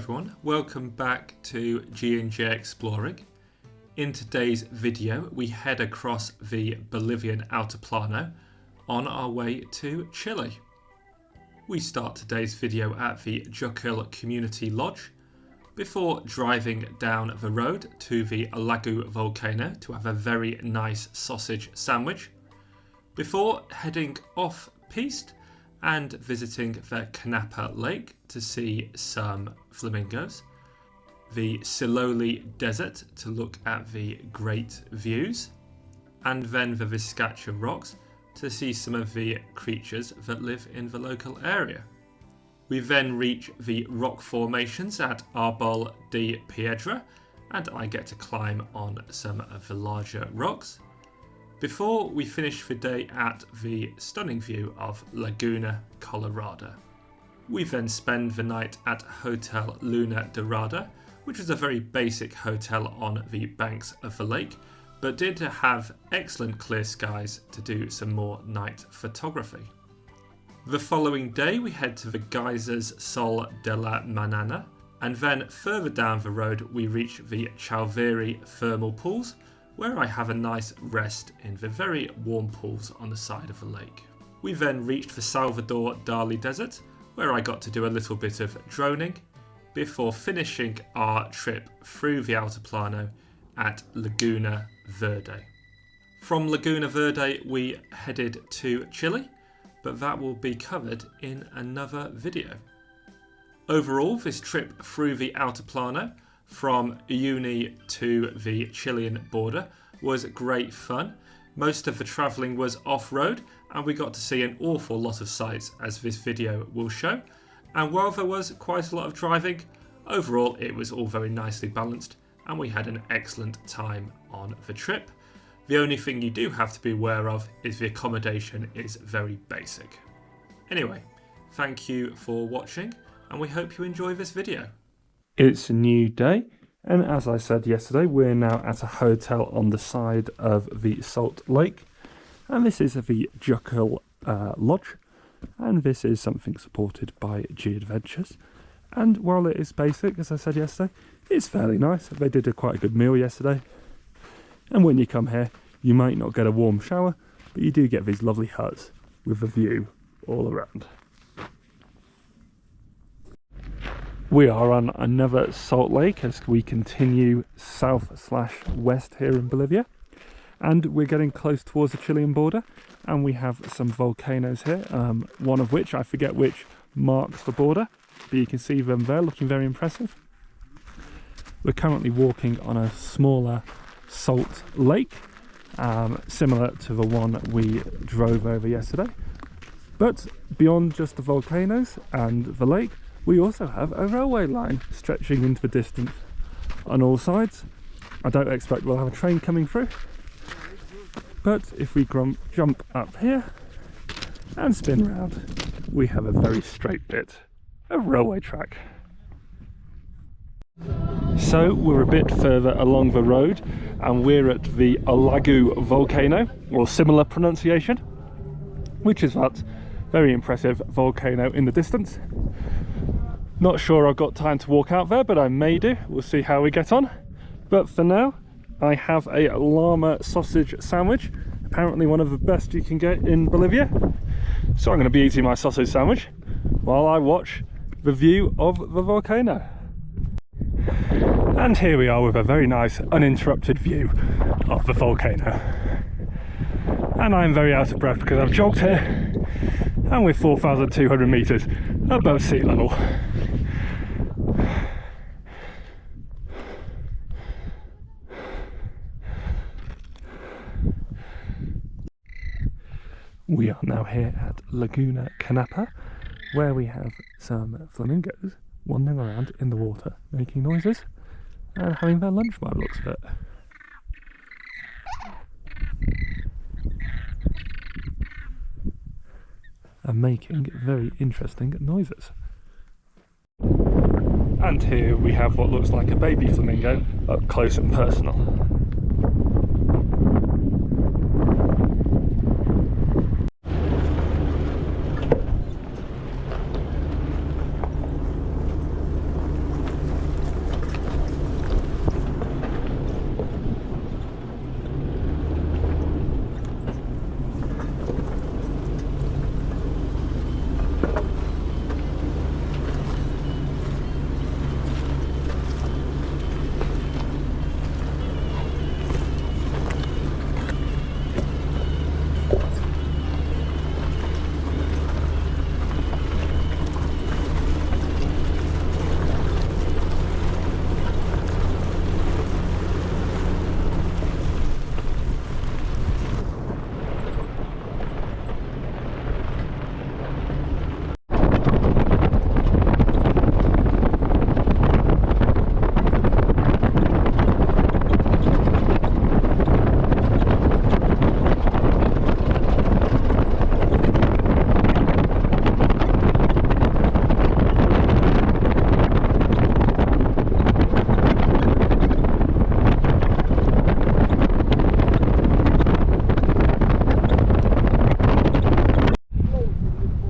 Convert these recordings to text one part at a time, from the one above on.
everyone, welcome back to G&J Exploring. In today's video we head across the Bolivian Altiplano on our way to Chile. We start today's video at the Jukil Community Lodge before driving down the road to the Ollagüe Volcano to have a very nice sausage sandwich before heading off-piste and visiting the Cañapa Lake to see some flamingos, the Siloli Desert to look at the great views, and then the Viscachas Rocks to see some of the creatures that live in the local area. We then reach the rock formations at Árbol de Piedra, and I get to climb on some of the larger rocks, before we finish the day at the stunning view of Laguna Colorado. We then spend the night at Hotel Luna Dorada, which was a very basic hotel on the banks of the lake, but did have excellent clear skies to do some more night photography. The following day we head to the Géisers Sol de la Mañana, and then further down the road we reach the Chalviri thermal pools, where I have a nice rest in the very warm pools on the side of the lake. We then reached the Salvador Dalí Desert, where I got to do a little bit of droning, before finishing our trip through the Altiplano at Laguna Verde. From Laguna Verde we headed to Chile, but that will be covered in another video. Overall, this trip through the Altiplano from Uyuni to the Chilean border was great fun. Most of the travelling was off-road and we got to see an awful lot of sights, as this video will show. And while there was quite a lot of driving, overall it was all very nicely balanced and we had an excellent time on the trip. The only thing you do have to be aware of is the accommodation is very basic. Anyway, thank you for watching and we hope you enjoy this video. It's a new day, and as I said yesterday, we're now at a hotel on the side of the Salt Lake, and this is the Jukil Lodge, and this is something supported by G Adventures. And while it is basic, as I said yesterday, it's fairly nice. They did quite a good meal yesterday, and when you come here, you might not get a warm shower, but you do get these lovely huts with a view all around. We are on another salt lake as we continue south/west here in Bolivia, and we're getting close towards the Chilean border, and we have some volcanoes here, one of which, I forget which, marks the border, but you can see them there looking very impressive. We're currently walking on a smaller salt lake, similar to the one we drove over yesterday, but beyond just the volcanoes and the lake, we also have a railway line stretching into the distance on all sides. I don't expect we'll have a train coming through, but if we jump up here and spin round, we have a very straight bit of railway track. So we're a bit further along the road and we're at the Ollagüe Volcano, or similar pronunciation, which is that very impressive volcano in the distance. Not sure I've got time to walk out there, but I may do. We'll see how we get on. But for now, I have a llama sausage sandwich, apparently one of the best you can get in Bolivia. So I'm going to be eating my sausage sandwich while I watch the view of the volcano. And here we are with a very nice uninterrupted view of the volcano. And I'm very out of breath because I've jogged here and we're 4,200 meters above sea level. We are now here at Laguna Cañapa, where we have some flamingos wandering around in the water, making noises and having their lunch by the looks of it. And making very interesting noises. And here we have what looks like a baby flamingo up close and personal.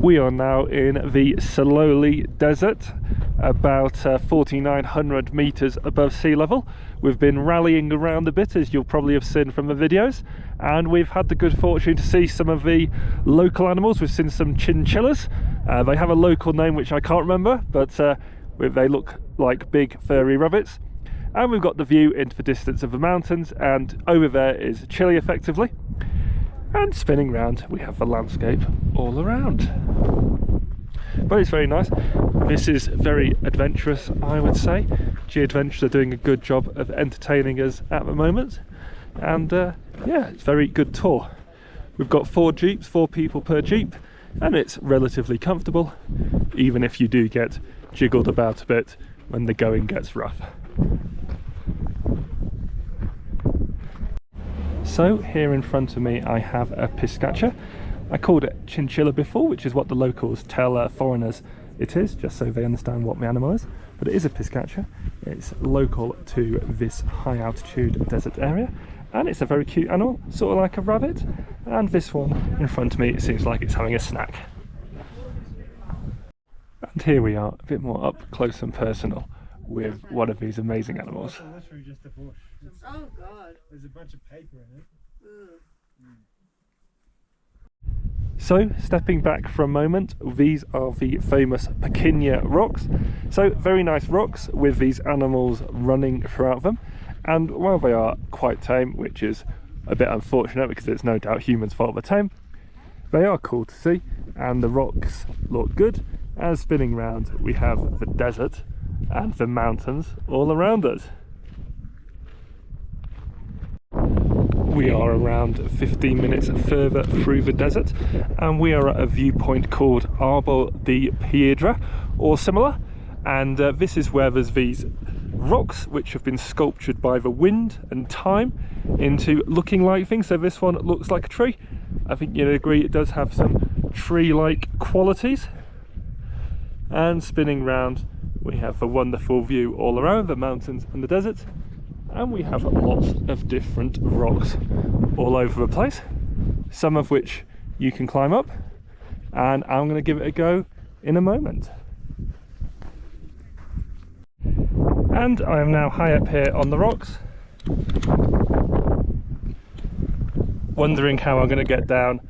We are now in the Siloli Desert, about 4,900 meters above sea level. We've been rallying around a bit, as you'll probably have seen from the videos, and we've had the good fortune to see some of the local animals. We've seen some chinchillas. They have a local name which I can't remember, but they look like big furry rabbits. And we've got the view into the distance of the mountains, and over there is Chile effectively. And spinning round we have the landscape all around. But it's very nice. This is very adventurous, I would say. G-Adventures are doing a good job of entertaining us at the moment, and yeah, it's a very good tour. We've got 4 jeeps, 4 people per jeep, and it's relatively comfortable, even if you do get jiggled about a bit when the going gets rough. So here in front of me I have a Viscacha. I called it chinchilla before, which is what the locals tell foreigners it is, just so they understand what the animal is. But it is a Viscacha. It's local to this high altitude desert area, and it's a very cute animal, sort of like a rabbit. And this one in front of me, it seems like it's having a snack. And here we are, a bit more up close and personal with one of these amazing animals. That's literally just a bush. Oh God! There's a bunch of paper in it. So, stepping back for a moment, these are the famous Cañapa rocks. So, very nice rocks with these animals running throughout them. And while they are quite tame, which is a bit unfortunate because it's no doubt humans' fault they're tame, they are cool to see, and the rocks look good. As spinning round, we have the desert and the mountains all around us. We are around 15 minutes further through the desert, and we are at a viewpoint called Árbol de Piedra or similar, and this is where there's these rocks which have been sculptured by the wind and time into looking like things. So this one looks like a tree. I think you'd agree it does have some tree-like qualities. And spinning round we have a wonderful view all around the mountains and the desert. And we have lots of different rocks all over the place, some of which you can climb up, and I'm going to give it a go in a moment. And I am now high up here on the rocks, wondering how I'm going to get down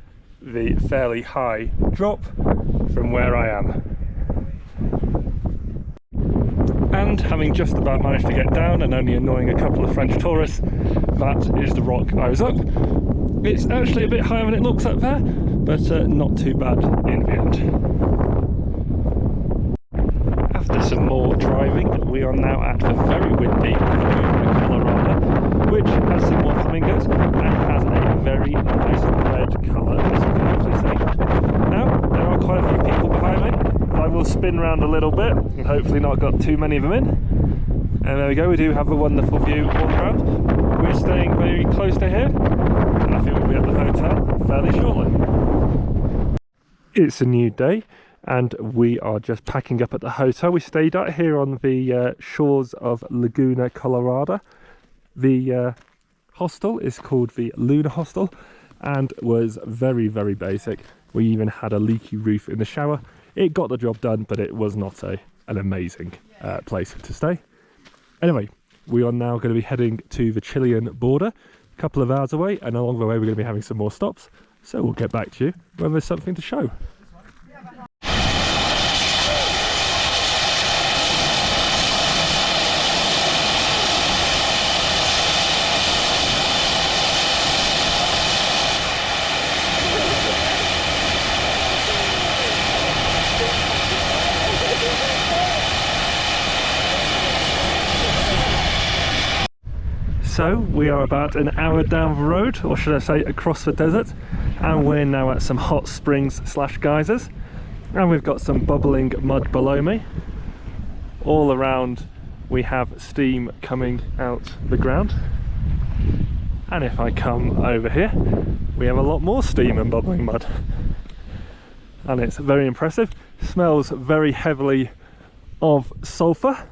the fairly high drop from where I am. And having just about managed to get down and only annoying a couple of French tourists, that is the rock I was up. It's actually a bit higher than it looks up there, but not too bad in the end. After some more driving, we are now at the very windy Laguna Colorado, which has some more flamingos and has a very nice red colour, as you can hopefully see. Now, there are quite a few people behind me. I will spin round a little bit and hopefully not got too many of them in. And there we go, we do have a wonderful view all around. We're staying very close to here, and I think we'll be at the hotel fairly shortly. It's a new day, and we are just packing up at the hotel we stayed at here on the shores of Laguna Colorado. The hostel is called the Luna Hostel and was very, very basic. We even had a leaky roof in the shower. It got the job done, but it was not an amazing place to stay. Anyway, we are now going to be heading to the Chilean border, a couple of hours away, and along the way we're going to be having some more stops. So we'll get back to you when there's something to show. So we are about an hour down the road, or should I say across the desert, and we're now at some hot springs slash geysers, and we've got some bubbling mud below me. All around we have steam coming out the ground, and if I come over here we have a lot more steam and bubbling mud, and it's very impressive. Smells very heavily of sulphur,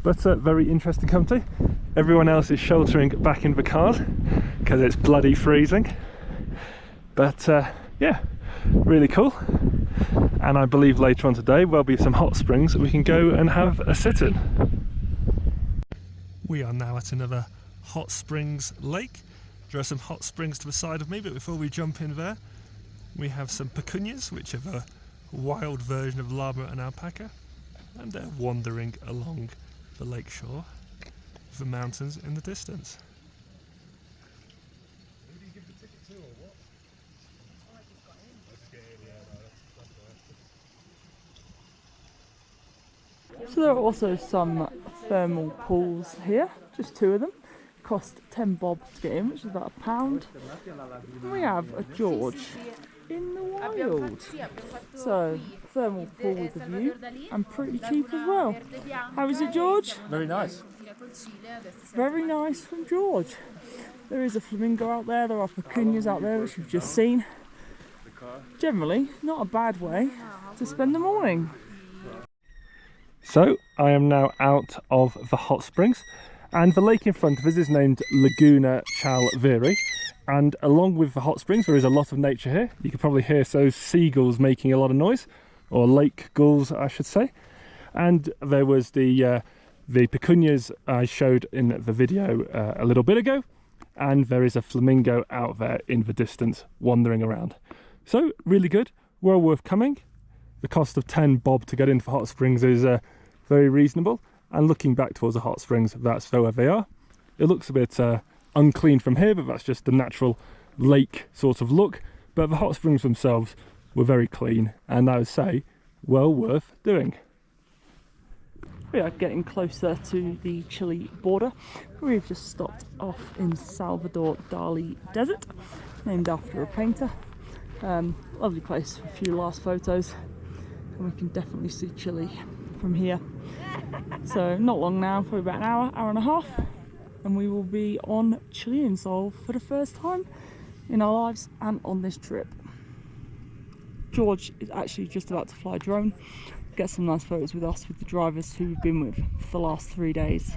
but a very interesting company. Everyone else is sheltering back in the cars because it's bloody freezing. But yeah, really cool. And I believe later on today there'll be some hot springs that we can go and have a sit in. We are now at another hot springs lake. There are some hot springs to the side of me, but before we jump in there, we have some picuñas, which are a wild version of llama and alpaca, and they're wandering along the lake shore with the mountains in the distance. Who do you give the ticket to, or what? So there are also some thermal pools here, just 2 of them. Cost 10 bob to get in, which is about £1. And we have a George in the wild. So, thermal pool with a view, and pretty cheap as well. How is it, George? Very nice. Very nice from George. There is a flamingo out there, there are picuñas out there, which you've just seen. Generally, not a bad way to spend the morning. So I am now out of the hot springs, and the lake in front of us is named Laguna Chalviri, and along with the hot springs there is a lot of nature here. You can probably hear those seagulls making a lot of noise, or lake gulls I should say. And there was the picuñas I showed in the video a little bit ago, and there is a flamingo out there in the distance wandering around. So really good, well worth coming. The cost of 10 bob to get into hot springs is very reasonable, and looking back towards the hot springs, that's where they are. It looks a bit unclean from here, but that's just the natural lake sort of look. But the hot springs themselves were very clean, and I would say well worth doing. We are getting closer to the Chile border. We've just stopped off in Salvador Dalí Desert, named after a painter. Lovely place for a few last photos, and we can definitely see Chile from here. So not long now, probably about an hour, hour and a half, and we will be on Chilean soil for the first time in our lives and on this trip. George is actually just about to fly a drone, get some nice photos with us, with the drivers who we've been with for the last 3 days.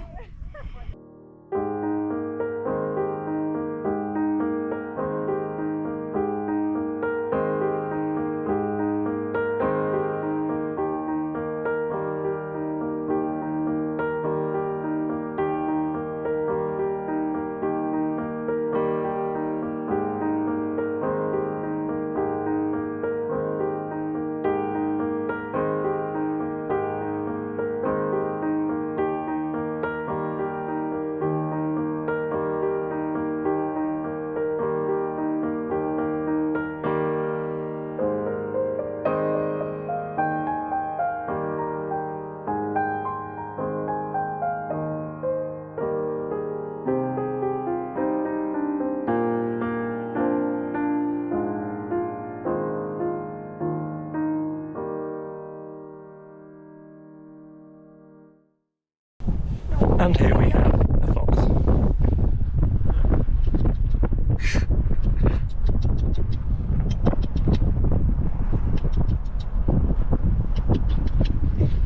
And here we have a fox.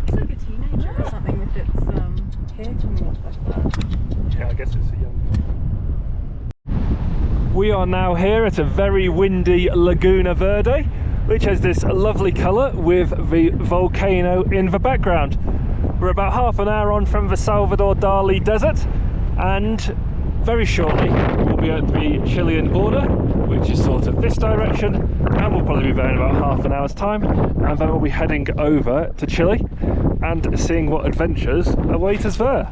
It's like a teenager or something with its hair coming off like that. Yeah, I guess it's a young one. We are now here at a very windy Laguna Verde, which has this lovely colour with the volcano in the background. We're about half an hour on from the Salvador Dalí Desert, and very shortly we'll be at the Chilean border, which is sort of this direction, and we'll probably be there in about half an hour's time, and then we'll be heading over to Chile and seeing what adventures await us there.